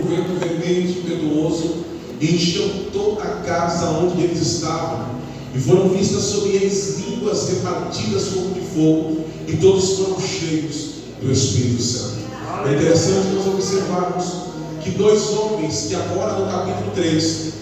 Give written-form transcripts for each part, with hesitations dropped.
um vento veemente, impetuoso, e encheu toda a casa onde eles estavam, e foram vistas sobre eles línguas repartidas como de fogo, e todos foram cheios do Espírito Santo. É interessante nós observarmos que dois homens, que agora no capítulo 3,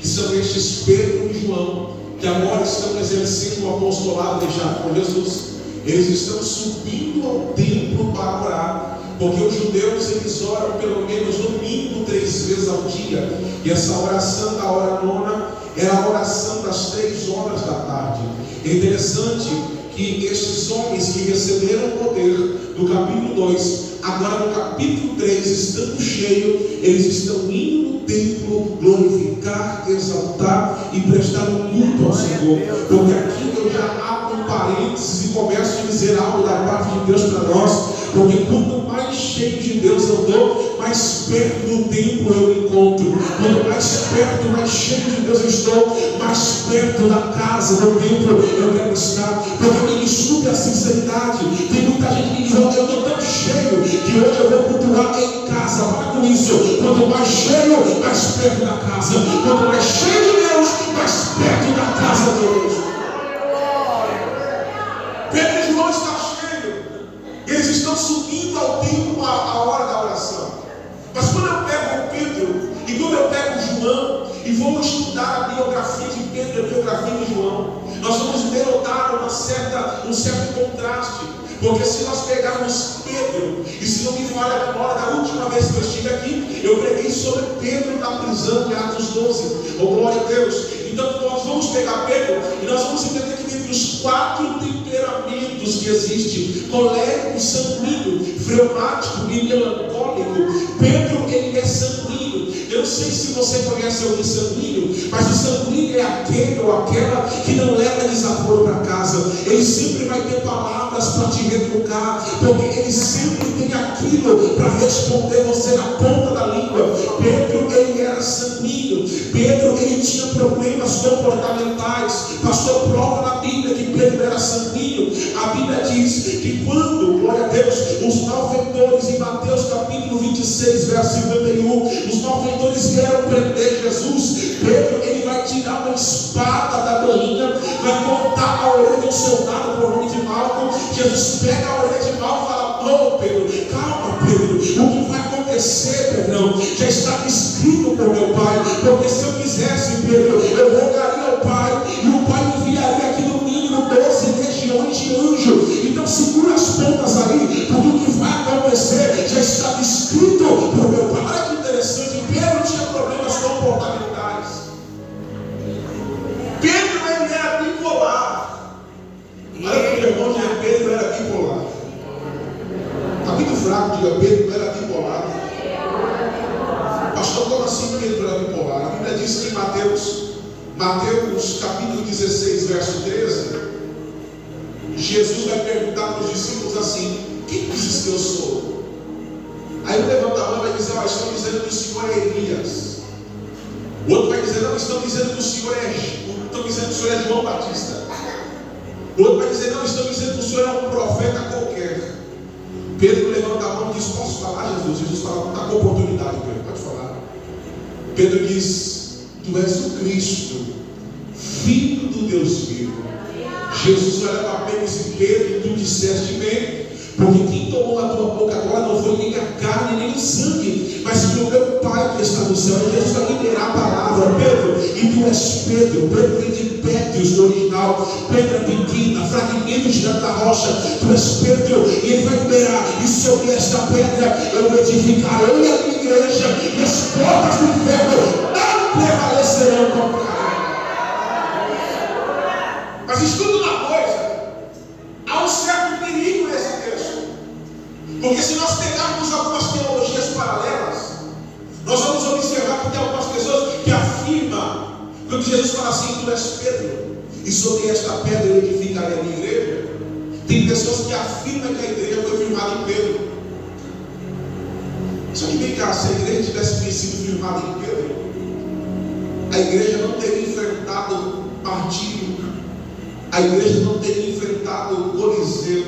que são estes Pedro e João, que agora estão exercendo o apostolado deixado por Jesus, eles estão subindo ao templo para orar, porque os judeus eles oram pelo menos no mínimo 3 vezes ao dia, e essa oração da hora nona é a oração das 3 horas da tarde. É interessante que estes homens que receberam o poder do capítulo 2, agora no capítulo 3, estando cheio, eles estão indo no templo glorificar, exaltar e prestar um culto ao Senhor. Porque aqui eu já abro um parênteses e começo a dizer algo da parte de Deus para nós. Porque quanto mais cheio de Deus eu estou, mais perto do templo eu me encontro. Quanto mais perto, mais cheio de Deus eu estou, mais perto da casa, do templo eu quero estar. Porque me desculpe a sinceridade, tem muita gente que diz: eu estou tão cheio que hoje eu vou cultuar em casa. Para com isso. Quanto mais cheio, mais perto da casa. Quanto mais cheio de Deus, mais perto da casa de Deus. Pedro e João estão cheios. Eles estão subindo ao templo a hora da oração. Mas quando eu pego o Pedro e quando eu pego o João e vamos estudar a biografia de Pedro e a biografia de João, nós vamos denotar um certo contraste. Porque se nós pegarmos Pedro, e se não me falha a memória, da última vez que eu estive aqui, eu preguei sobre Pedro na prisão em Atos 12. Oh, glória a Deus! Então nós vamos pegar Pedro e nós vamos entender que dentre os 4 temperamentos que existem, colérico, sanguíneo, fleumático e melancólico, Pedro ele é sanguíneo. Eu não sei se você conhece alguém sanguíneo, mas o sanguíneo é aquele ou aquela que não leva desaforo para casa. Ele sempre vai ter palavras para te retrucar, porque ele sempre tem aquilo para responder você na ponta da língua. Pedro ele era sanguíneo. Pedro ele tinha problemas comportamentais. Passou prova na Bíblia que Pedro era sanguíneo. A Bíblia diz que quando, glória a Deus, os malfeitores, em Mateus capítulo 26, verso 51, os malfeitores vieram prender Jesus, Pedro ele vai tirar uma espada da manhinha, vai cortar a orelha de um soldado por nome de Malco. Jesus pega a orelha de Malco e fala: não, Pedro, calma, Pedro, o que vai acontecer, Pedrão, já está escrito por meu Pai. Porque se eu quisesse, Pedro, eu rogaria ao Pai, e o Pai enviaria aqui no mínimo 12 legiões de anjos. Então segura as pontas aí, porque o que vai acontecer já está escrito por meu Pai. Olha que interessante, Pedro tinha problemas comportamentais. Pedro ele era bipolar. Olha que o irmão de Pedro era bipolar. Está muito fraco, diga: Pedro era bipolar. Pastor, como assim Pedro era bipolar? A Bíblia diz que em Mateus capítulo 16, verso 13, Jesus vai perguntar para os discípulos assim: quem dizes que eu sou? Aí um levanta a mão e vai dizer: estão dizendo que o Senhor é Elias. O outro vai dizer: não, estão dizendo que o Senhor é João Batista. O outro vai dizer: não, estão dizendo que o Senhor é um profeta qualquer. Pedro levanta a mão e diz: posso falar, Jesus? Jesus fala: está com oportunidade, Pedro, pode falar. Pedro diz: tu és o Cristo, Filho do Deus vivo. Jesus olha para Pedro e diz: Pedro, tu disseste bem, porque quem tomou a tua boca agora não foi nem a carne nem o sangue, mas foi o meu Pai que está no céu. E Jesus vai liberar a palavra: Pedro, e tu és Pedro. Pedro vem de Pétrios no original, pedra pequena, fragmento tirado da rocha. Tu és Pedro, e ele vai liberar: e sobre esta pedra eu vou edificar eu e a minha igreja, e as portas do inferno não prevalecerão contra ela. Mas estuda uma coisa: há um certo perigo nesse texto, porque se nós pegarmos algumas teologias paralelas, nós vamos observar que tem algumas pessoas que afirmam, quando Jesus fala assim: tu és Pedro, e sobre esta pedra eu edificarei a minha igreja. Tem pessoas que afirmam que a igreja foi firmada em Pedro. Só que vem cá, se a igreja tivesse sido firmada em Pedro, a igreja não teria enfrentado martírio, a igreja não teria enfrentado o Coliseu,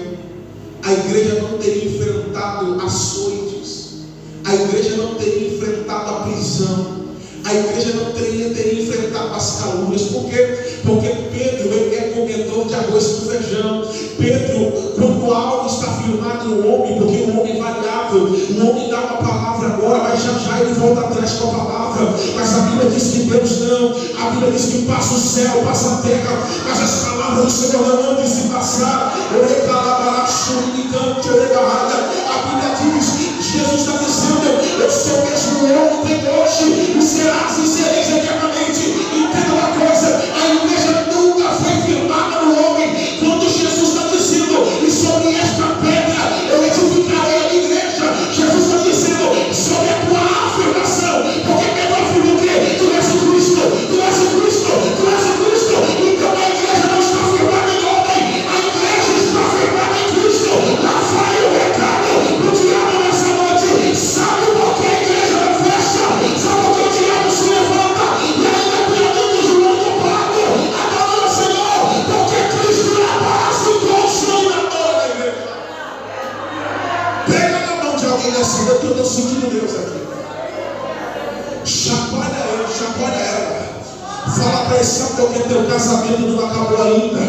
a igreja não teria enfrentado açoites, a a igreja não teria enfrentado a prisão, a igreja não teria enfrentado as calúnias. Por quê? Porque Pedro, ele é comedor de arroz com feijão. Pedro, quando algo está firmado no homem, porque o homem é variável, o homem dá uma palavra agora, mas já ele volta atrás com a palavra. Mas a Bíblia diz que Deus não, a Bíblia diz que passa o céu, passa a terra, mas as palavras do Senhor não andam de se passar. A Bíblia diz, Jesus está dizendo: eu sou mesmo ontem, hoje e serás e sereis eternamente. Entenda uma coisa, a igreja nunca foi firmada no homem. Quando Jesus está dizendo, e sobre esta pedra eu edificarei a minha igreja, Jesus está dizendo sobre a tua afirmação, porque Pedro afirmou que tu és o Cristo, tu és o Cristo, tu és o Cristo. Então a igreja não está firmada em homem, a igreja está firmada em Cristo. Lá vai o recado do diabo nessa noite. Sabe por que a igreja não fecha? Sabe por que o diabo se levanta e ainda tem João do Prado adorando o Senhor? Porque Cristo é a base consolidadora da igreja. Pega na mão de alguém nessa noite, eu estou sentindo Deus aqui. Chacoalha ela. Fala para ele: sabe por que teu casamento não acabou ainda?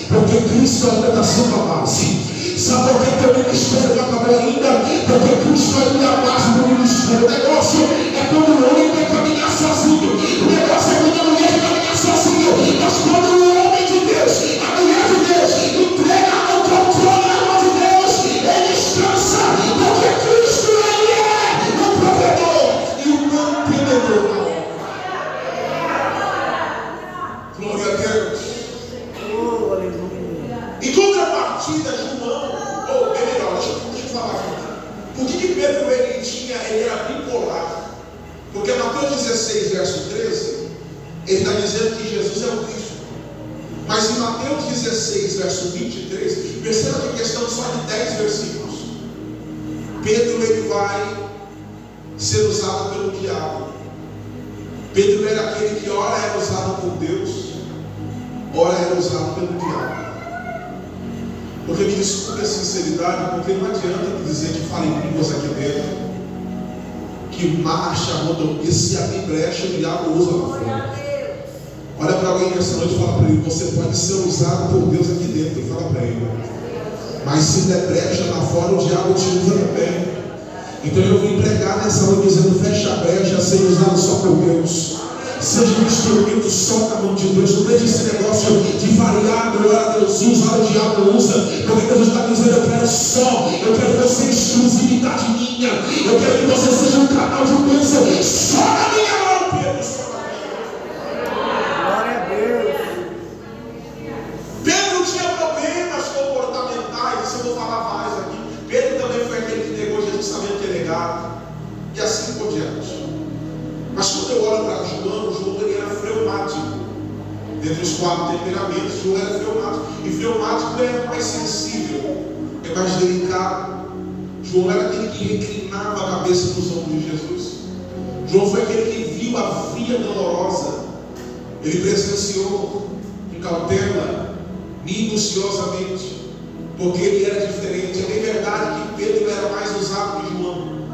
Porque Cristo ainda está sendo a base. Sabe por que teu ministério não acabou ainda? Porque Cristo ainda é a base do ministério. O negócio é quando o homem vai caminhar sozinho. O negócio é quando a mulher vai caminhar sozinho. Mas quando o homem de Deus, a mulher de Deus, entrega o controle na mão de Deus, ele descansa. Porque Cristo, ele é o provedor e o mantenedor. Glória a Deus. Em contrapartida, João, ou melhor, deixa eu falar aqui. Por que Pedro ele era bipolar? Porque Mateus 16, verso 13, ele está dizendo que Jesus é o Cristo. Mas em Mateus 16, verso 23, perceba que a questão só de 10 versículos. Pedro, ele vai ser usado pelo diabo. Pedro era aquele que ora era usado por Deus, ora era usado pelo diabo. Porque me desculpe a sinceridade, porque não adianta dizer que fala em línguas aqui dentro, que marcha, rodovia, se abrir brecha, o diabo usa lá fora. Olha para alguém nessa noite e fala para ele: você pode ser usado por Deus aqui dentro. Fala para ele. Mas se der brecha lá fora, o diabo te usa também. Então eu vim pregar nessa noite dizendo: fecha a brecha, ser usado só por Deus. Seja um instrumento só na mão de Deus. Não deixe esse negócio de variar, hora Deus usa, hora o diabo usa. Porque Deus está dizendo: eu quero só, eu quero você exclusividade minha. Eu quero que você seja um canal de bênção só na minha mão, Pedro. Só na minha mão. Glória a Deus. Pedro tinha problemas comportamentais. Isso eu vou falar mais aqui. Pedro também foi aquele que negou Jesus sabendo que é negado. E assim por diante. Mas quando eu olho para João ele era fleumático. Dentre os 4 temperamentos, João era fleumático. E fleumático é mais sensível, é mais delicado. João era aquele que reclinava a cabeça nos ombros de Jesus. João foi aquele que viu a via dolorosa. Ele presenciou com cautela, minuciosamente, porque ele era diferente. É bem verdade que Pedro era mais usado que João,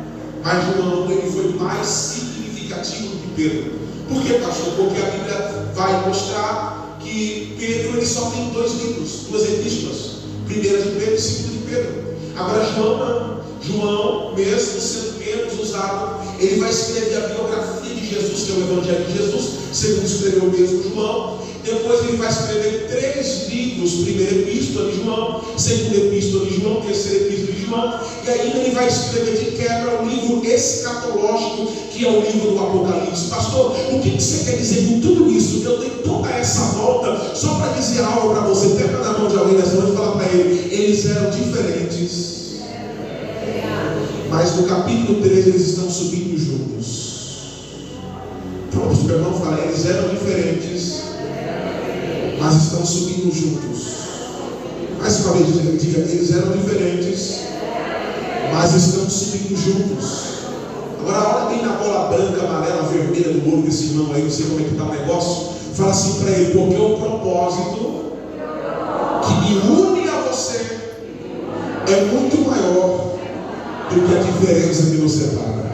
mas João ele foi mais significativo de Pedro. Por que, pastor? Porque a Bíblia vai mostrar que Pedro ele só tem 2 livros, 2 epístolas, 1 de Pedro e 2 de Pedro. Agora João, mesmo sendo menos usado, ele vai escrever a biografia de Jesus, que é o Evangelho de Jesus, segundo escreveu mesmo João. Depois ele vai escrever 3 livros: 1ª epístola de João, 2ª epístola de João, 3ª epístola de João, e ainda ele vai escrever de quebra o livro escatológico, que é o livro do Apocalipse. Pastor, o que você quer dizer com tudo isso? Que eu dei toda essa volta só para dizer algo para você. Pega na mão de alguém nessa noite e fala para ele: eles eram diferentes, mas no capítulo 13 eles estão subindo juntos. Pronto, o irmão fala: eles eram diferentes, mas estão subindo juntos. Mais uma vez, diga: eles eram diferentes, mas estão subindo juntos. Agora, olha bem na bola branca, amarela, vermelha do olho desse irmão aí, não sei como é que está o negócio. Fala assim para ele: porque o propósito que me une a você é muito maior do que a diferença que nos separa.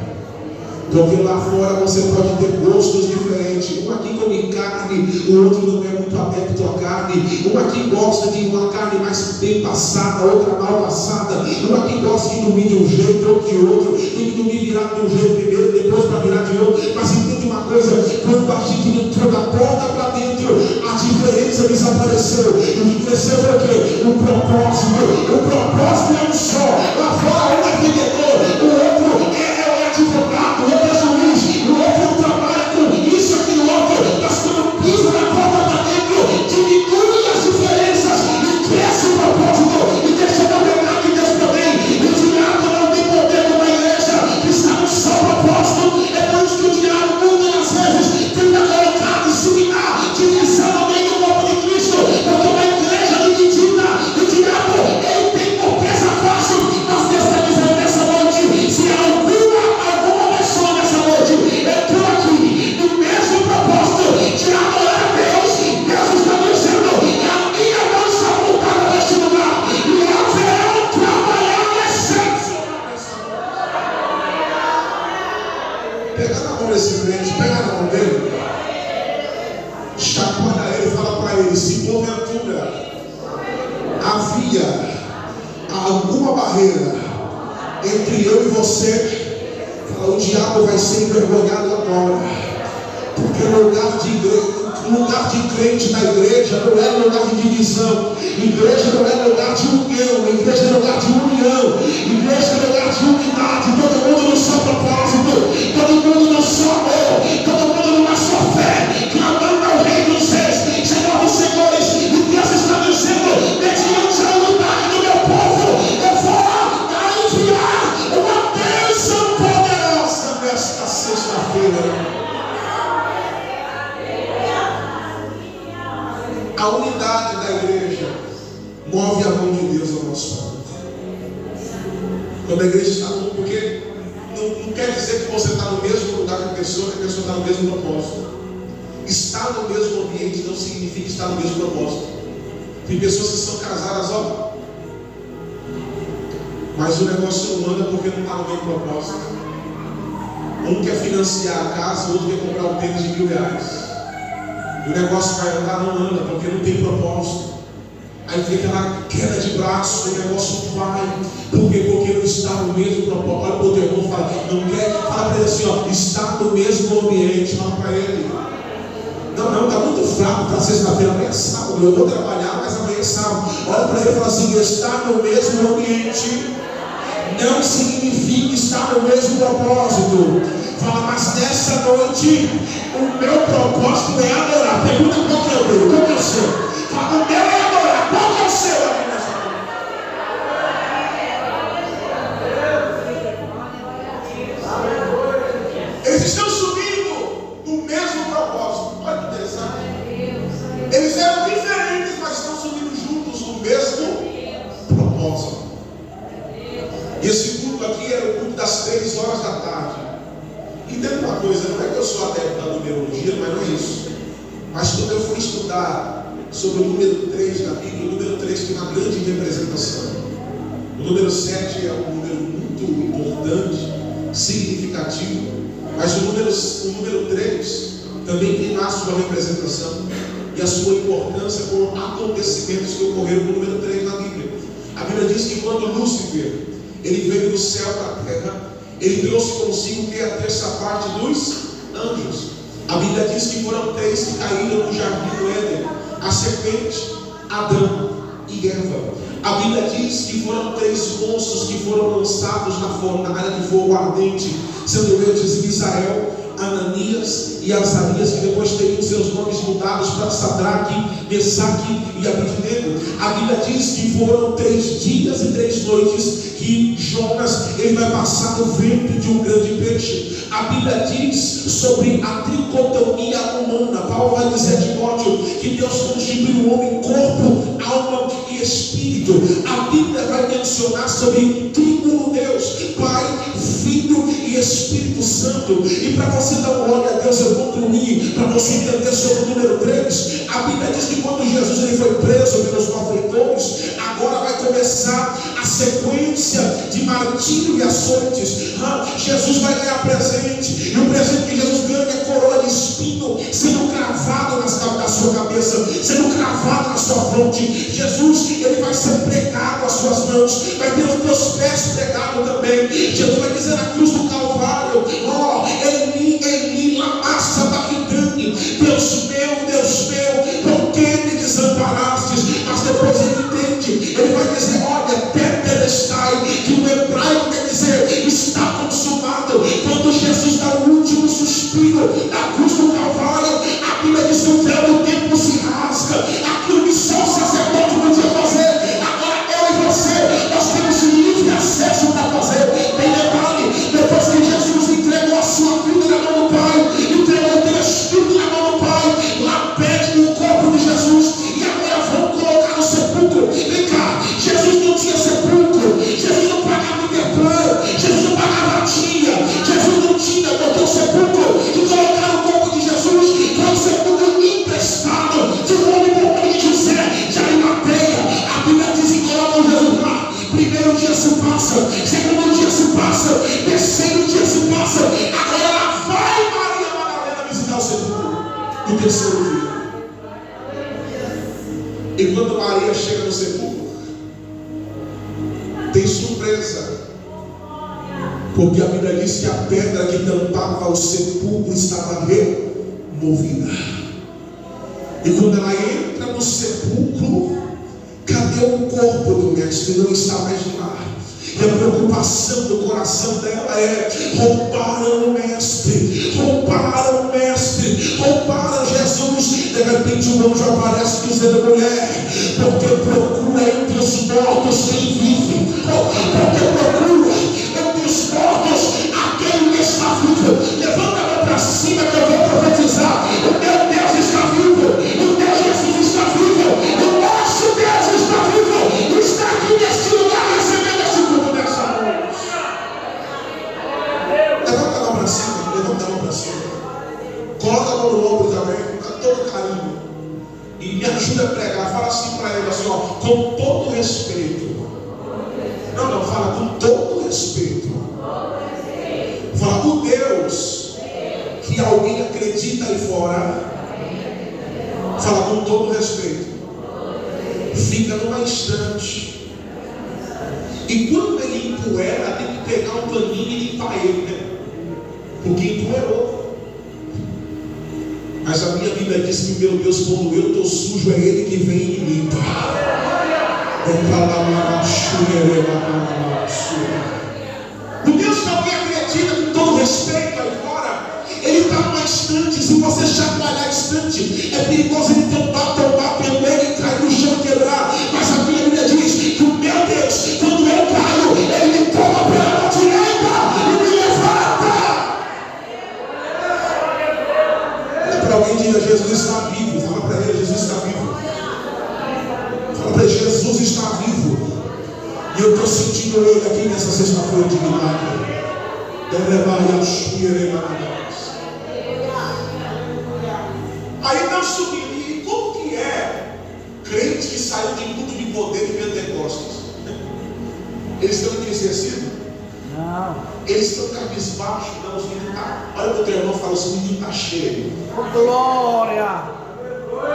Porque lá fora você pode ter gostos diferentes. Um aqui come carne, o outro não é muito adepto à carne. Um aqui gosta de uma carne mais bem passada, outra mal passada. Um aqui gosta de dormir de um jeito, outro de outro. Tem que dormir virado de um jeito primeiro, depois para virar de outro. Mas entende uma coisa, quando a gente entrou da porta para dentro, a diferença desapareceu. E cresceu para quê? O propósito. O propósito é um só. Lá fora um é vendedor, o outro é advogado, o outro é juiz, o outro trabalha com isso, aquilo, outro. Mas quando pisa na porta para dentro, diminui as diferenças e cresce o propósito. E deixa eu lembrar que Deus também, o diabo não tem poder como a igreja, que está no só propósito. É por isso que o diabo muitas vezes tenta colocar e similar divisão no meio do corpo de Cristo, porque uma igreja dividida, o diabo, ele tem por presa fácil. Mas Deus está dizendo nessa noite, se alguma pessoa nessa noite entrou aqui no mesmo propósito de adorar a Deus, Deus está dizendo, a minha mão está voltada neste lugar, e eu verão trabalhar na essência. Pega na mão desse crente, pega na mão dele, chacoalha ele, fala para ele, se porventura havia alguma barreira entre eu e você, fala, o diabo vai ser envergonhado agora, porque o lugar de igreja, o lugar de crente na igreja não é lugar de divisão. Igreja não é lugar de união. Igreja é lugar de união. Igreja é lugar de unidade. Todo mundo no seu propósito, todo mundo no seu amor, todo mundo numa só fé, clamando ao Rei dos Reis, Senhor dos Senhores. E Deus está dizendo, mediante a unidade do meu povo, eu vou enviar uma bênção poderosa nesta sexta-feira. A unidade da igreja move a mão de Deus ao nosso favor. Quando a igreja está junto, porque não quer dizer que você está no mesmo lugar que a pessoa está no mesmo propósito. Estar no mesmo ambiente não significa estar no mesmo propósito. Tem pessoas que são casadas, ó, mas o negócio não anda porque não está no mesmo propósito. Um quer financiar a casa, o outro quer comprar um tênis de R$1.000. E o negócio vai andar, não anda, porque não tem propósito. Aí fica aquela queda de braço, o negócio vai. Por quê? Porque não está no mesmo propósito. Olha para o teu irmão, fala, não quer? Fala para ele assim, ó, está no mesmo ambiente. Fala para ele. Não, está muito fraco para sexta-feira, amanhã é sábado. Eu vou trabalhar, mas amanhã é sábado. Olha para ele e fala assim, está no mesmo ambiente não significa estar no mesmo propósito. Fala, mas nessa noite o meu propósito é adorar. Pergunta qual que é o meu, qual que é o seu? Fala, o meu é adorar, qual que é o seu aqui nessa noite? Eles estão subindo no mesmo propósito. Olha que interessante. Eles eram diferentes, mas estão subindo juntos no mesmo propósito. E esse culto aqui era o culto das 3 horas da tarde. E tem uma coisa, não é que eu sou adepto da numerologia, mas não é isso. Mas quando eu fui estudar sobre o número 3 da Bíblia, o número 3 tem uma grande representação. O número 7 é um número muito importante, significativo. Mas o número 3 também tem a sua representação e a sua importância com acontecimentos que ocorreram no número 3 na Bíblia. A Bíblia diz que quando Lúcifer ele veio do céu para a terra, ele trouxe consigo que a terça parte dos anjos. A Bíblia diz que foram 3 que caíram no jardim do Éden: a serpente, Adão e Eva. A Bíblia diz que foram 3 monstros que foram lançados na área de fogo ardente, sendo eles Misael, Ananias e Azarias, que depois teriam seus nomes mudados para Sadraque, Mesaque e Abednego. A Bíblia diz que foram 3 dias e 3 noites que Jonas ele vai passar no ventre de um grande peixe. A Bíblia diz sobre a tricotomia humana. Paulo vai dizer a Timóteo que Deus constituiu o homem corpo, alma e espírito. A Bíblia vai mencionar sobre triunfo Deus, Pai, Filho e Espírito Santo. E para você dar uma glória a Deus, eu vou concluir, para você entender sobre o número 3. A Bíblia diz que quando Jesus ele foi preso pelos malfeitores, agora vai começar a sequência de martírio e açoites. Jesus vai ganhar presente. hoje. Jesus, ele vai ser pregado às suas mãos, vai ter os teus pés pregados também. Jesus vai dizer na cruz do Calvário: ó, Eli, lama sabachthani, Deus meu, por que me desamparastes? Mas depois ele entende, ele vai dizer: olha, tetelestai, que o hebraico quer dizer está consumado. Quando Jesus dá o último suspiro na cruz do Calvário, a Bíblia diz que o véu do templo se rasga, aquilo que só o sacerdote podia fazer, agora eu e você, nós temos livre acesso para fazer. Tem detalhe: depois que Jesus entregou a sua vida na mão do Pai, entregou o teu espírito na mão do Pai, lá pede o corpo de Jesus, e agora vão colocar no sepulcro. Vem cá, Jesus não tinha sepulcro, Jesus não pagava interplano, Jesus não pagava tia, Jesus não tinha botou sepulcro, e colocaram o corpo de Jesus, foi um sepulcro emprestado de um homem por nome de José de Arimateia. A Bíblia diz que colocam Jesus lá. Primeiro dia se passa, segundo dia se passa, terceiro dia se passa, agora lá vai Maria Madalena visitar o sepulcro no terceiro dia. E quando Maria chega no sepulcro, tem surpresa, porque a Bíblia diz que a pedra que tampava o sepulcro estava removida. E quando ela entra no sepulcro, cadê o corpo do mestre? Não está mais lá. E a preocupação do coração dela é: roubaram o mestre, roubaram o mestre, roubaram Jesus. De repente o anjo aparece dizendo: mulher, porque procura entre os mortos quem vive, porque procura entre os mortos aquele que está vivo. Levanta a mão para cima que eu vou profetizar: o meu Deus está vivo, o Deus Jesus está vivo, o nosso Deus está vivo, está aqui neste lugar recebendo esse culto nessa noite. Levanta a mão para cima, levanta a mão para cima, coloca a mão no ombro também, com todo carinho, e me ajuda a pregar. Fala assim para ele, assim, ó, com todo respeito. Não, fala com todo respeito. Fala: o Deus que alguém acredita aí fora, fala com todo respeito, fica numa estante, e quando ele empoeira, tem que pegar um paninho e limpar ele, né? Porque empoeirou. Mas a minha Bíblia diz que, meu Deus, quando eu estou sujo, é ele que vem e me limpa. O Deus que alguém acredita, com todo respeito aí fora, ele está numa estante. Se você chacoalhar a estante, é perigoso ele tombar pelo meio e cair no chão e quebrar. Mas a Bíblia diz que o meu Deus, quando eu caio, ele me toma pela mão direita e me levanta. Olha para alguém e diga: Jesus está vivo. Fala para ele: Jesus está vivo. Fala para ele: Jesus está vivo. E eu estou sentindo ele aqui nessa sexta-feira de milagre. Aí nós subimos. E como que é crente que saiu de culto de poder de Pentecostes? Eles estão entristecidos? Não. Eles estão cabisbaixos? Não, os meninos estão. Olha para o teu irmão e fala: os meninos estão cheios. Glória!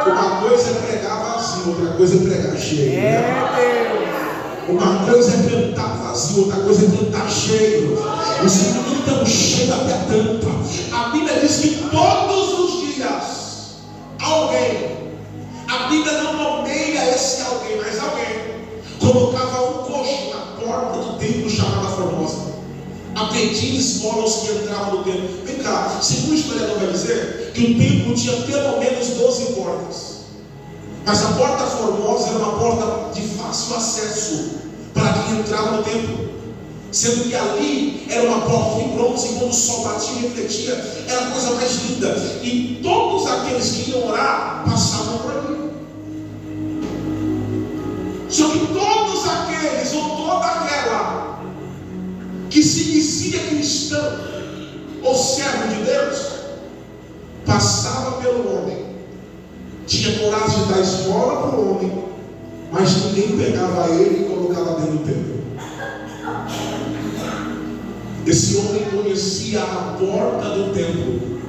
Uma coisa é pregar vazio, outra coisa é pregar cheio. Deus! Uma coisa é cantar vazio, outra coisa é cantar cheio. Os meninos estão cheios até a tampa. A Bíblia diz que todos os dias alguém, a Bíblia não nomeia esse alguém, mas alguém colocava um coxo na porta do templo chamada Formosa, a pedir esmola aos que entravam no templo. Vem cá, segundo o historiador vai dizer que o templo tinha pelo menos 12 portas, mas a porta Formosa era uma porta de fácil acesso para quem entrava no templo, sendo que ali era uma porta de bronze, e quando o sol batia e refletia, era a coisa mais linda, e todos aqueles que iam orar passavam por ali. Só que todos aqueles, ou toda aquela que se dizia cristão ou servo de Deus, passava pelo homem, tinha coragem de dar esmola para o homem, mas ninguém pegava ele e colocava dentro do templo. Esse homem conhecia a porta do templo,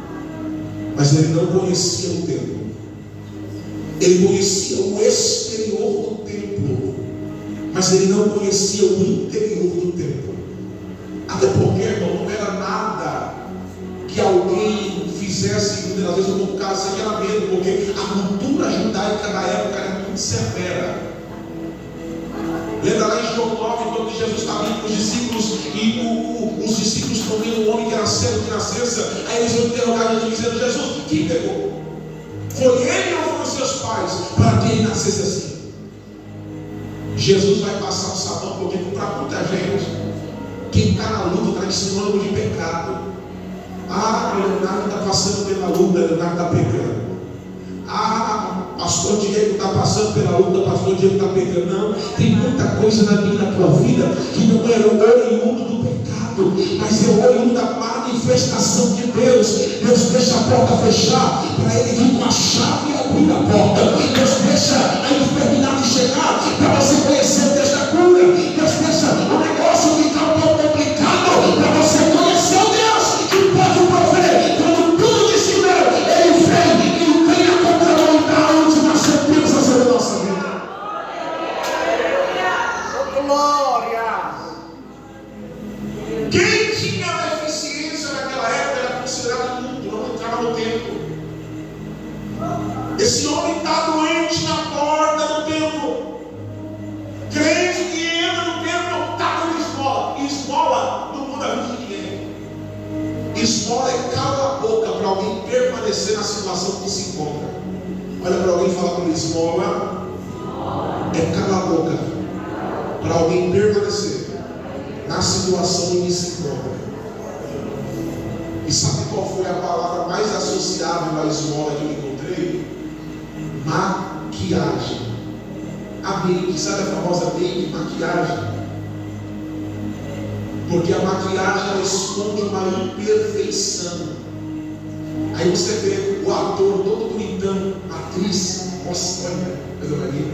mas ele não conhecia o templo. Ele conhecia o Espírito exterior do templo, mas ele não conhecia o interior do templo. Até porque, irmão, não era nada que alguém fizesse, muitas vezes no caso, isso aqui era medo, porque a cultura judaica da época era muito severa. Lembra lá em João 9, quando Jesus estava indo com os discípulos, e os discípulos estão vendo um homem que era cego de nascença, aí eles vão interrogar Jesus, dizendo: Jesus, quem pegou? Foi ele ou foram seus pais, para que ele nascesse assim? Jesus vai passar o sabão, porque para muita gente, quem está na luta está sinônimo de pecado. Ah, Leonardo está passando pela luta, Leonardo está pecando. Ah, pastor Diego está passando pela luta, pastor Diego está pecando. Não, tem muita coisa na minha e na tua vida que não era o oriundo do pecado, mas é o oriundo da manifestação de Deus. Deus deixa a porta fechar para ele vir com a chave e abrir a porta. Deus deixa a enfermidade chegar para você conhecer o Deus da cura. Deus deixa o negócio ficar um pouco complicado para você conhecer o Deus que pode prover. Quando tudo estiver, ele vem e tem a contramão e dá a última sentença sobre a nossa vida. Glória! Quem tinha deficiência naquela época era considerado imundo, não entrava no templo. Esse homem está doente na porta do templo. Crente que entra no templo está dando esmola. Esmola não muda a vida de ninguém. Esmola é cala a boca para alguém permanecer na situação que se encontra. Olha para alguém e fala para ele: esmola é cala a boca para alguém permanecer na situação em que se encontra. E sabe qual foi a palavra mais associável à esmola que eu encontrei? Maquiagem. A make, sabe a famosa make, maquiagem? Porque a maquiagem ela esconde uma imperfeição. Aí você vê o ator todo bonitão, a atriz, nossa, olha, coisa mais linda.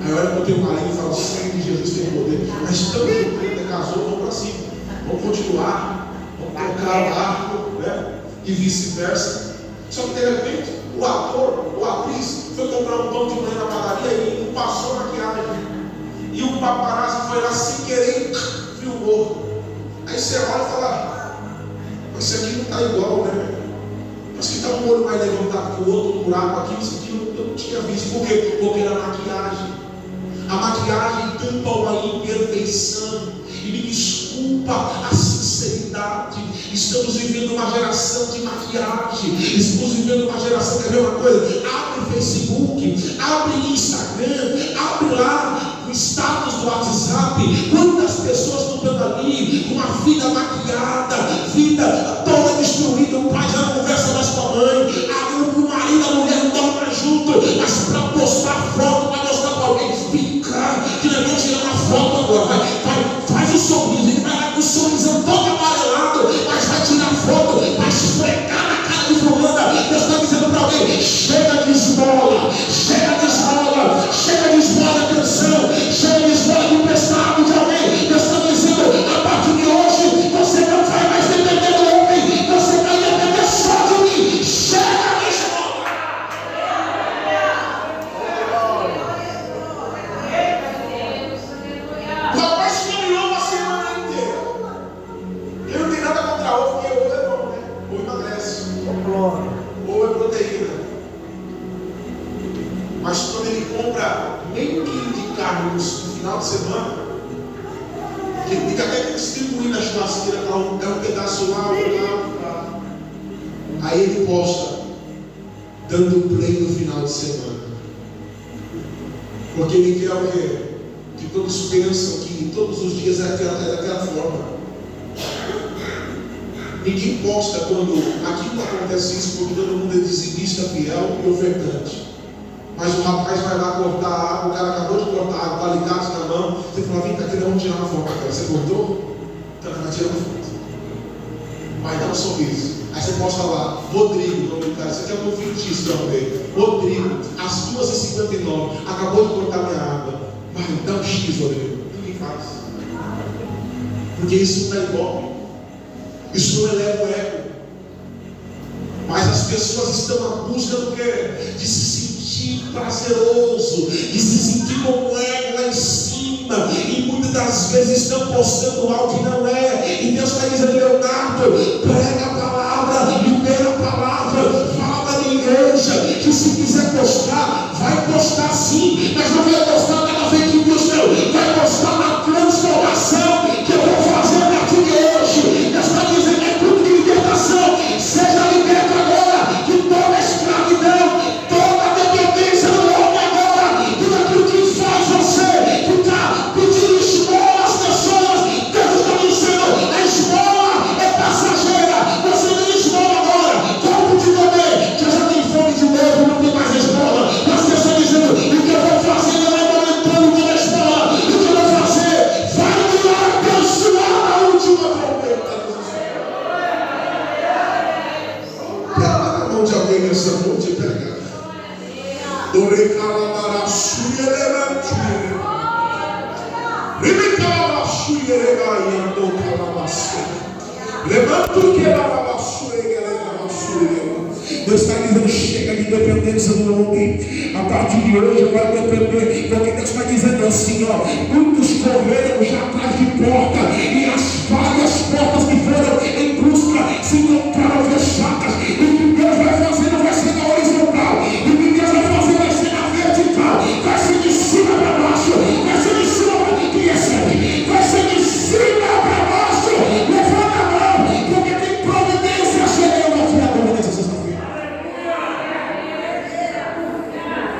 Aí olha para o teu marido e fala: o sangue de Jesus tem poder. Mas também ainda casou, vamos para cima, vamos continuar, vamos trocar o arco, né? E vice-versa. Só que de repente o ator ou a atriz foi comprar um pão de manhã na padaria e não passou maquiagem. E o paparazzi foi lá sem querer e filmou. Aí você olha e fala: mas isso aqui não está igual, né? Mas que está um olho mais levantado que o outro, um buraco aqui, isso aqui eu não tinha visto. Por quê? Porque era maquiagem. A maquiagem tampa uma imperfeição. E me desculpa a sinceridade. Estamos vivendo uma geração de maquiagem. Estamos vivendo uma geração, quer ver uma coisa? Abre o Facebook, abre o Instagram, abre lá o status do WhatsApp. Quantas pessoas não estão ali com a vida maquiada, vida toda destruída. O pai já não conversa mais com a mãe, o marido, a mulher não dorme mais junto, mas para postar foto, para mostrar para alguém, fica, que nós vamos tirar uma foto agora, faz o sorriso, ele vai lá com o sorriso todo amarelado, mas vai tirar foto, vai esfregar na cara de fulana. Deus está dizendo para alguém: chega de esmola, chega de esmola, chega de esmola de atenção, chega de esmola de emprestado de alguém. Deus está dizendo: a partir de hoje você não vai mais depender do homem, você vai depender só de mim. Chega de esmola. O rapaz caminhou uma semana inteira. Ele não tem nada contra ovo, porque ovo é bom, né? Ovo emagrece. Glória! Ovo é proteína. Mas quando ele compra meio quilo de carne no final de semana, ele fica até distribuindo a churrasqueira para um pedaço lá, outro lá. Aí ele posta, dando play no final de semana. Porque ele quer o quê? Que todos pensam que todos os dias é daquela forma. Ninguém posta quando aqui não acontece isso, porque todo mundo é dizimista, fiel e ofertante. Mas o rapaz vai lá cortar a água, o cara acabou de cortar a água, tá ligado na mão. Você fala: vem cá, vamos tirar uma foto agora. Você cortou? Então vai tirar uma foto. Vai dar um sorriso. Aí você posta lá: Rodrigo, o nome do cara. Isso aqui é o meu filho X, Rodrigo, às 2h59, acabou de cortar minha água. Vai, dá um X, Rodrigo. Ninguém faz. Porque isso não é golpe. Isso não eleva o ego. Mas as pessoas estão à busca do quê? De se sentir sentir prazeroso, de se sentir com o ego lá em cima, e muitas das vezes estão postando algo que não é. E Deus está dizendo: Leonardo, prega a palavra, libera a palavra, fala na igreja, que se quiser postar, vai postar sim, mas não vai postar na fake news, não, vai postar na transformação que eu vou fazer a partir de hoje. Deus está dizendo: é culto de libertação, seja liberto agora de toda escravidão, toda dependência do homem agora, tudo aquilo que faz você ficar pedindo esmola às pessoas. Deus está dizendo: a esmola é passageira, você nem esmola agora, como de comer, que eu já tenho fome de novo, não tem mais esmola. Mas Deus está dizendo: o que eu vou fazer não é aumentando toda a esmola, o que eu vou fazer vai me abençoar a última trombeta. Pega na mão de alguém nessa noite, pega. Deus está dizendo: chega de dependência do homem. A partir de hoje vai depender, porque Deus está dizendo assim: ó, muitos correram